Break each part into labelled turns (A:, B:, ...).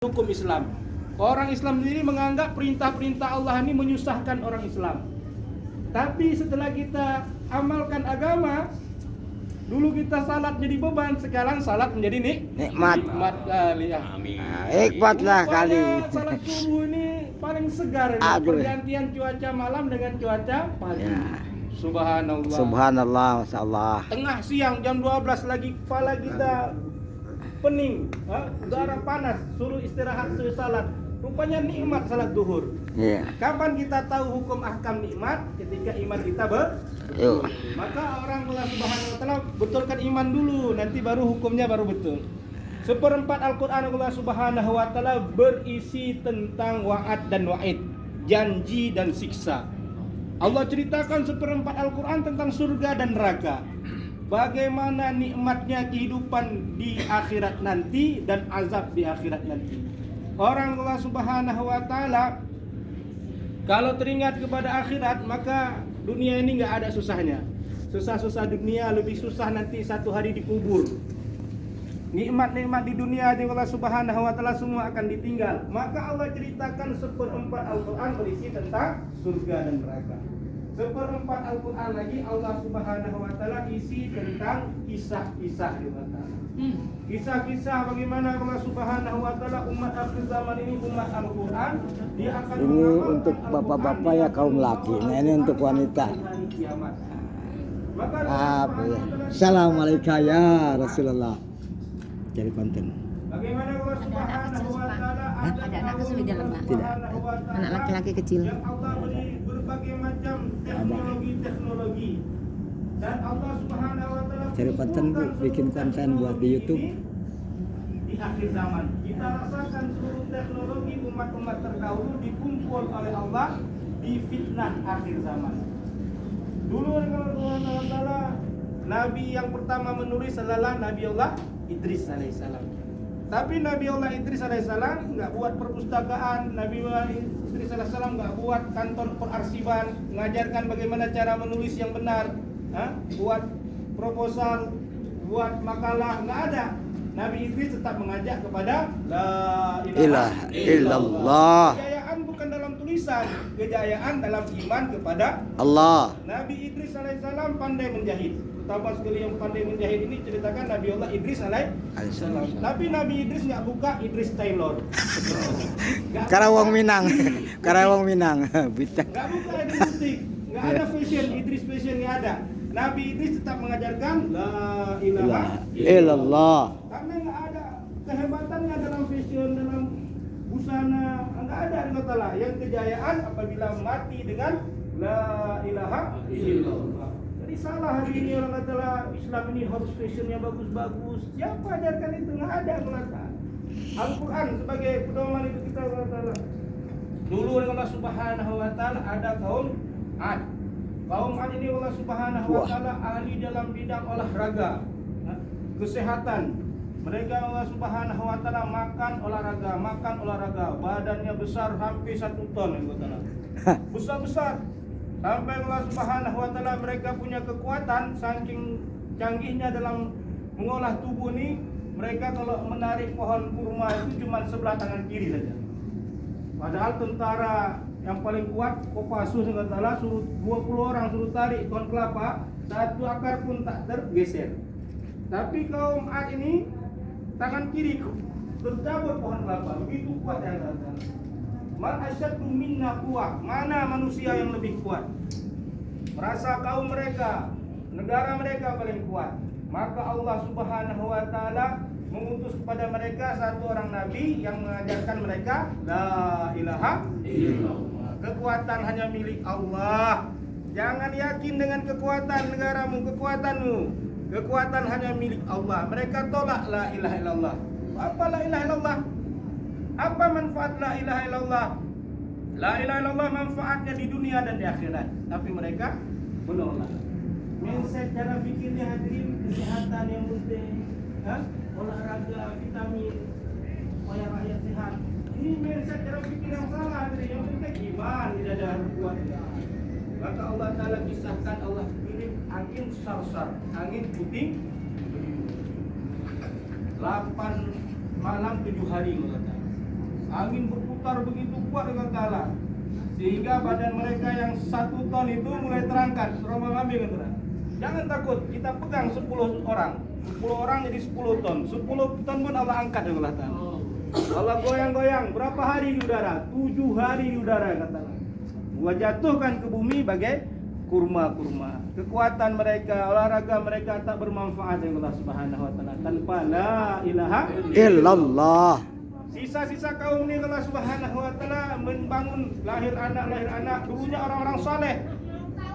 A: hukum Islam. Orang Islam sendiri menganggap perintah-perintah Allah ini menyusahkan orang Islam. Tapi setelah kita amalkan agama, dulu kita salat jadi beban, sekarang salat menjadi
B: nikmat.
A: Nikmat kali ya.
C: Amin.
B: Nikmatlah kali.
A: Salat subuh ini paling segar ini.
B: Aduh.
A: Pergantian cuaca malam dengan cuaca pagi.
B: Ya.
A: Subhanallah.
B: Subhanallah, masyaallah.
A: Tengah siang jam 12 lagi kepala kita pening, udara panas, suruh istirahat, suruh salat. Rupanya nikmat salat duhur.
B: Iya.
A: Kapan kita tahu hukum ahkam nikmat? Ketika iman kita
B: Yuk.
A: Maka orang Allah Subhanahu wa taala betulkan iman dulu, nanti baru hukumnya baru betul. Seperempat Al-Qur'an Allah Subhanahu wa taala berisi tentang wa'ad dan wa'id, janji dan siksa. Allah ceritakan seperempat Al-Qur'an tentang surga dan neraka. Bagaimana nikmatnya kehidupan di akhirat nanti dan azab di akhirat nanti. Orang Allah Subhanahu wa taala kalau teringat kepada akhirat, maka dunia ini nggak ada susahnya. Susah-susah dunia lebih susah nanti satu hari dikubur. Nikmat-nikmat di dunia di Allah Subhanahu wa taala semua akan ditinggal. Maka Allah ceritakan seperempat Al-Qur'an berisi tentang surga dan neraka. Seperempat Al-Quran lagi Allah Subhanahu wa taala isi tentang kisah-kisah di mana. Kisah-kisah bagaimana Allah Subhanahu wa taala umat akhir zaman ini, umat Al-Quran, dia akan
B: Ini untuk bapak-bapak ya, kaum laki. Nah, ini untuk wanita.
A: Maka
B: Apa ya? Assalamualaikum ya Rasulullah. Jadi konten.
A: bagaimana Allah Subhanahu wa taala
D: Ada anak kecil di dalam, Pak?
B: Tidak.
D: Anak laki-laki kecil.
A: Yang Allah beri berbagai macam teknologi dan Allah Subhanahu wa taala
B: Cari konten, Bu, bikin konten buat di YouTube.
A: Di akhir zaman kita rasakan seluruh teknologi umat-umat terdahulu dikumpul oleh Allah di fitnah akhir zaman. Dulu Allah Subhanahu wa taala nabi yang pertama menulis adalah Nabi Allah Idris alaihissalam. Tapi Nabi Allah Idris alaihissalam nggak buat perpustakaan, Nabi Allah Idris alaihissalam nggak buat kantor perarsiban, mengajarkan bagaimana cara menulis yang benar, buat proposal, buat makalah, nggak ada. Nabi Idris tetap mengajak kepada La ilaha
B: illallah.
A: Kejayaan bukan dalam tulisan, kejayaan dalam iman kepada
B: Allah.
A: Nabi Idris alaihissalam pandai menjahit. Pertama sekali yang pandai menjahit ini ceritakan Nabi Allah Idris alaihissalam. Tapi Nabi Idris nggak buka Idris Taylor.
B: Karawang Minang. Karawang Minang. Bisa.
A: Nggak buka Idris Mustik. Nggak ada fashion, Idris fashion nggak ada. Nabi Idris tetap mengajarkan La ilaha
B: Illallah.
A: Karena nggak ada kehebatannya dalam fashion, dalam busana, nggak ada di kota lah. Yang kejayaan apabila mati dengan La ilaha illallah. Jadi salah hari ini orang kata lah Islam ini harus fashionnya bagus-bagus. Siapa ajarkan itu? Nggak ada kelata. Al-Quran sebagai pedoman itu kita kata lah. Dulu Allah Subhanahu wa taala ada kaum Ad. Kaum Ad ini Allah Subhanahu wa taala ahli dalam bidang olahraga, kesehatan. Mereka Allah Subhanahu wa taala makan olahraga, badannya besar hampir 1 ton besar-besar. Sampai Allah Subhanahu wa taala mereka punya kekuatan saking canggihnya dalam mengolah tubuh ini, mereka kalau menarik pohon kurma itu cuma sebelah tangan kiri saja. Padahal tentara yang paling kuat Kopassus katalah suruh 20 orang suruh tarik pohon kelapa, satu akar pun tak tergeser. Tapi kaum Ad ini tangan kiri tercabut pohon kelapa, begitu kuat yang kata. Man asyaddu minna quwwah, mana manusia yang lebih kuat? Merasa kaum mereka, negara mereka paling kuat. Maka Allah Subhanahu wa taala mengutus kepada mereka satu orang nabi yang mengajarkan mereka La ilaha illallah. Kekuatan hanya milik Allah. Jangan yakin dengan kekuatan negaramu, kekuatanmu. Kekuatan hanya milik Allah. Mereka tolak La ilaha illallah. Apa La ilaha illallah? Apa manfaat La ilaha illallah? La ilaha illallah manfaatnya di dunia dan di akhirat. Tapi mereka menolak. Mindset cara pikirnya hadirin, kesehatan yang penting, olahraga, vitamin, supaya rakyat sehat. Ini mindset cara pikir yang salah hadirin. Yang penting iman di dada kuat. Maka Allah Ta'ala kisahkan Allah kirim angin sarsar, angin puting 8 malam 7 hari mengatakan. angin berputar begitu kuat dengan ta'ala, sehingga badan mereka yang 1 ton itu mulai terangkat terombang ambing gitu. Jangan takut, kita pegang 10 orang 10 orang jadi 10 ton 10 ton pun Allah angkat dengan Allah Ta'ala. Allah goyang-goyang berapa hari di udara? 7 hari di udara kata Allah. Allah jatuhkan ke bumi bagai kurma-kurma. Kekuatan mereka, olahraga mereka tak bermanfaat dengan Allah Subhanahu wa taala tanpa la ilaha
B: Illallah.
A: Sisa-sisa kaum ini Allah Subhanahu wa taala membangun lahir anak. Dulunya orang-orang saleh.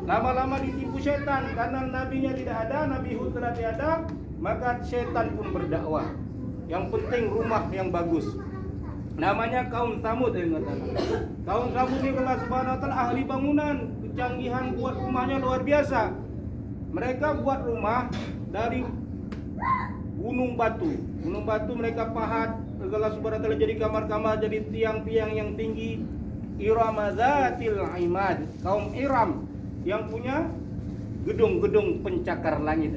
A: Lama-lama ditipu setan karena nabinya tidak ada, Nabi Hud tidak ada, maka setan pun berdakwah. Yang penting rumah yang bagus. Namanya kaum Tsamud Kaum Tsamud ini Allah Subhanahu wa taala ahli bangunan, kecanggihan buat rumahnya luar biasa. Mereka buat rumah dari gunung batu. Gunung batu mereka pahat, Allah Subhanahu wa taala jadi kamar-kamar, jadi tiang-tiang yang tinggi. Iramadatil imad. Kaum Iram yang punya gedung-gedung pencakar langit.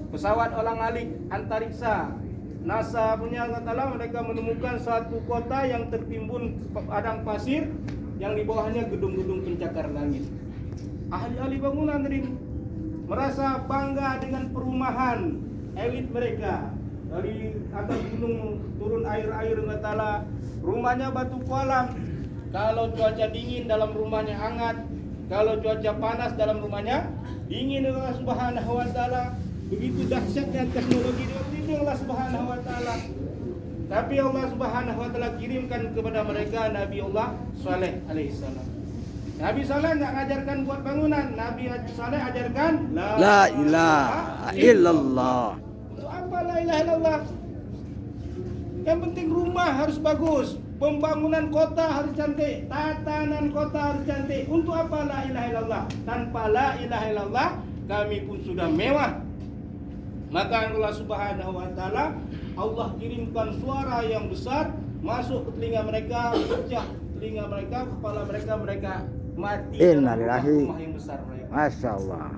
A: Pesawat olang-alik antariksa NASA punya katalah mereka menemukan satu kota yang tertimbun padang pasir yang di bawahnya gedung-gedung pencakar langit. Ahli-ahli bangunan tadi merasa bangga dengan perumahan elit mereka. Dari atas gunung turun air-air katalah rumahnya batu kolam. Kalau cuaca dingin dalam rumahnya hangat, kalau cuaca panas dalam rumahnya dingin. Allah Subhanahu wa taala begitu dahsyatnya teknologi di waktu itu Allah Subhanahu wa taala. Tapi Allah Subhanahu wa taala kirimkan kepada mereka Nabi Allah Saleh alaihissalam. Nabi Saleh enggak ngajarkan buat bangunan, Nabi Saleh ajarkan
B: La ilaha illallah.
A: Untuk apa la ilaha illallah? Yang penting rumah harus bagus, pembangunan kota harus cantik, tatanan kota harus cantik. Untuk apa la ilaha illallah? Tanpa la ilaha illallah kami pun sudah mewah. Maka Allah Subhanahu wa taala Allah kirimkan suara yang besar masuk ke telinga mereka, pecah telinga mereka, kepala mereka mati dalam rumah yang besar mereka.
B: Masya Allah.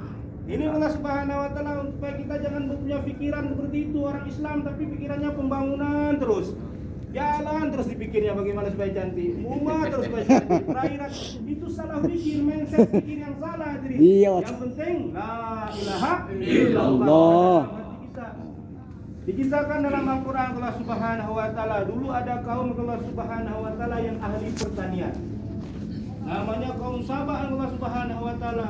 A: Ini Allah Subhanahu wa taala supaya kita jangan punya pikiran seperti itu orang Islam, tapi pikirannya pembangunan terus. Jalan terus dipikirnya bagaimana supaya cantik, rumah terus supaya cantik, perairan itu salah pikir, mindset pikir yang salah jadi.
B: Iya.
A: Yang penting la ilaha
B: illallah.
A: Dikisahkan dalam Al-Quran Allah Subhanahu wa taala dulu ada kaum Allah Subhanahu wa taala yang ahli pertanian. Namanya kaum Sabah Allah Subhanahu wa taala.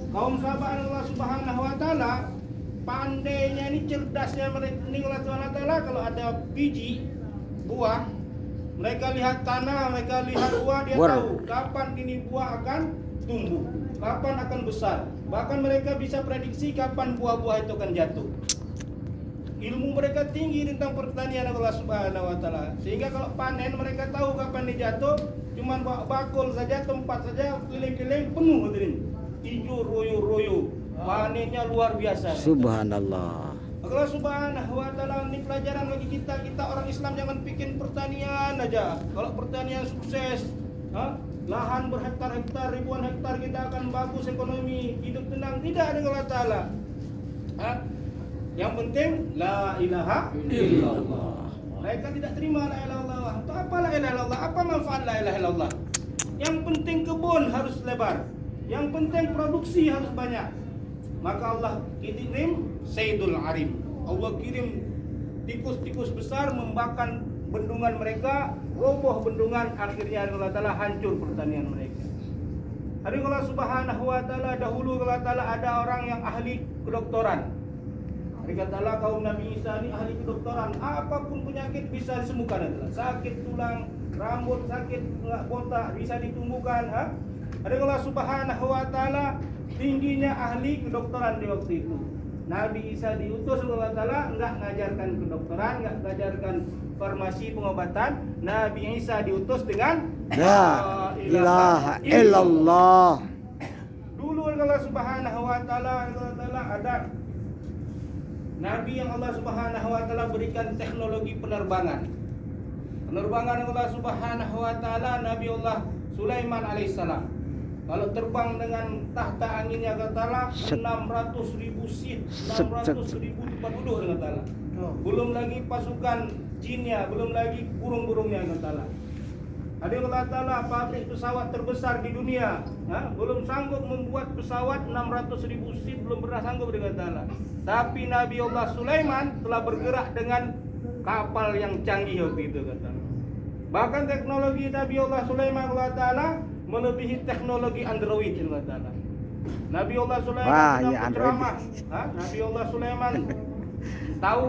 A: Kaum Sabah Allah Subhanahu wa taala pandainya ini, cerdasnya mereka ini Allah Subhanahu wa taala kalau ada biji buah, mereka lihat tanah, mereka lihat buah, dia tahu kapan ini buah akan tumbuh, kapan akan besar. Bahkan mereka bisa prediksi kapan buah-buah itu akan jatuh. Ilmu mereka tinggi tentang pertanian Allah Subhanahu wa taala. Sehingga kalau panen mereka tahu kapan dia jatuh, cuman bakul saja, tempat saja, keliling-keliling penuh hadirin. Hijau royo-royo. Panennya luar biasa.
B: Subhanallah.
A: Allah Subhanahu wa taala ini pelajaran bagi kita orang Islam, jangan bikin pertanian aja. Kalau pertanian sukses, lahan berhektar-hektar, ribuan hektar kita akan bagus ekonomi, hidup tenang. Tidak dengan Allah taala. Yang penting la ilaha illallah. Mereka tidak terima la ilaha illallah. Untuk apa la ilaha illallah? Apa manfaat la ilaha illallah? Yang penting kebun harus lebar. Yang penting produksi harus banyak. Maka Allah kirim Sayyidul Arim. Allah kirim tikus-tikus besar membakar bendungan mereka, roboh bendungan, akhirnya Allah Ta'ala hancur pertanian mereka. Hari Allah Subhanahu wa taala dahulu Allah Ta'ala ada orang yang ahli kedokteran. Hari katalah kaum Nabi Isa ini ahli kedokteran, apapun penyakit bisa disembuhkan adalah. Sakit tulang, rambut sakit, botak bisa ditumbuhkan. Hari Allah Subhanahu wa taala tingginya ahli kedokteran di waktu itu. Nabi Isa diutus Allah Ta'ala enggak ngajarkan kedokteran, enggak ngajarkan farmasi pengobatan. Nabi Isa diutus dengan
B: La ilaha illallah.
A: Dulu Allah Subhanahu wa taala ada Nabi yang Allah Subhanahu wa taala berikan teknologi penerbangan. Penerbangan Allah Subhanahu wa taala Nabi Allah Sulaiman alaihissalam. Kalau terbang dengan tahta anginnya katalah 600.000 seat, 600.000 tempat duduk dengan katalah. Belum lagi pasukan jinnya, belum lagi burung-burungnya katalah. Ada yang Allah Ta'ala pabrik pesawat terbesar di dunia, belum sanggup membuat pesawat 600.000 seat, belum pernah sanggup dengan Ta'ala. Tapi Nabi Allah Sulaiman telah bergerak dengan kapal yang canggih waktu itu kata. Bahkan teknologi Nabi Allah Sulaiman Allah Ta'ala melebihi teknologi Android Allah Ta'ala. Nabi Allah Sulaiman
B: Wah,
A: sedang
B: ya
A: berceramah. Nabi Allah Sulaiman tahu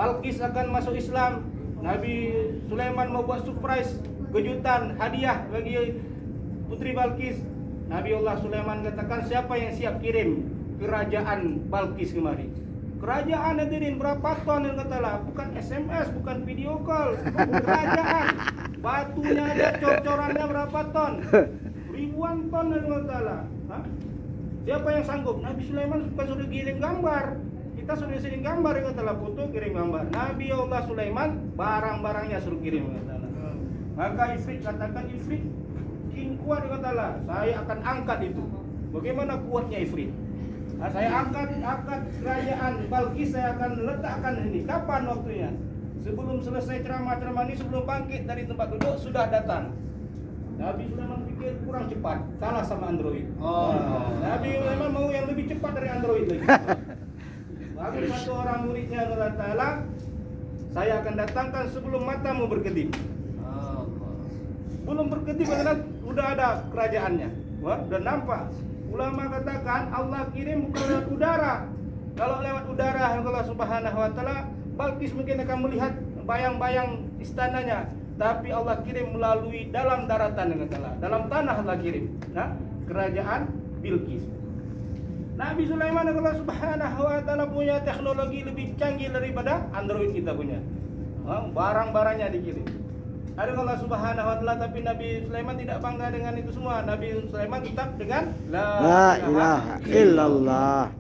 A: Balqis akan masuk Islam. Nabi Sulaiman mau buat surprise, kejutan, hadiah bagi Putri Balqis. Nabi Allah Sulaiman katakan, siapa yang siap kirim kerajaan Balqis kemari? Kerajaan hadirin berapa ton yang katalah? Bukan SMS, bukan video call, kerajaan. Batunya aja cor-corannya berapa ton? Ribuan ton yang katalah. Siapa yang sanggup? Nabi Sulaiman bukan sudah kirim gambar. Kita sudah sering gambar yang katalah, foto kirim gambar. Nabi Allah Sulaiman barang-barangnya suruh kirim yang katalah. Maka Ifrit katakan, Ifrit king kuat yang katalah, saya akan angkat itu. Bagaimana kuatnya Ifrit? Saya angkat kerajaan Balqis, saya akan letakkan ini. Kapan waktunya? Sebelum selesai ceramah-ceramah ini, sebelum bangkit dari tempat duduk sudah datang. Nabi Sulaiman pikir kurang cepat, kalah sama Android. Nabi Sulaiman mau yang lebih cepat dari Android lagi. Lalu satu orang muridnya Allah Ta'ala, saya akan datangkan sebelum matamu berkedip. Belum berkedip adalah sudah ada kerajaannya. Sudah nampak. Ulama katakan Allah kirim bukan lewat udara. Kalau lewat udara Allah Subhanahu wa Ta'ala, Balqis mungkin akan melihat bayang-bayang istananya. Tapi Allah kirim melalui dalam daratan yang katalah. Dalam tanah Allah kirim. Kerajaan Bilqis. Nabi Sulaiman Allah Subhanahu wa Ta'ala punya teknologi lebih canggih daripada Android kita punya. Barang-barangnya dikirim. Ada Allah Subhanahu wa Ta'ala, tapi Nabi Sulaiman tidak bangga dengan itu semua. Nabi Sulaiman tetap dengan
B: La ilaha illallah.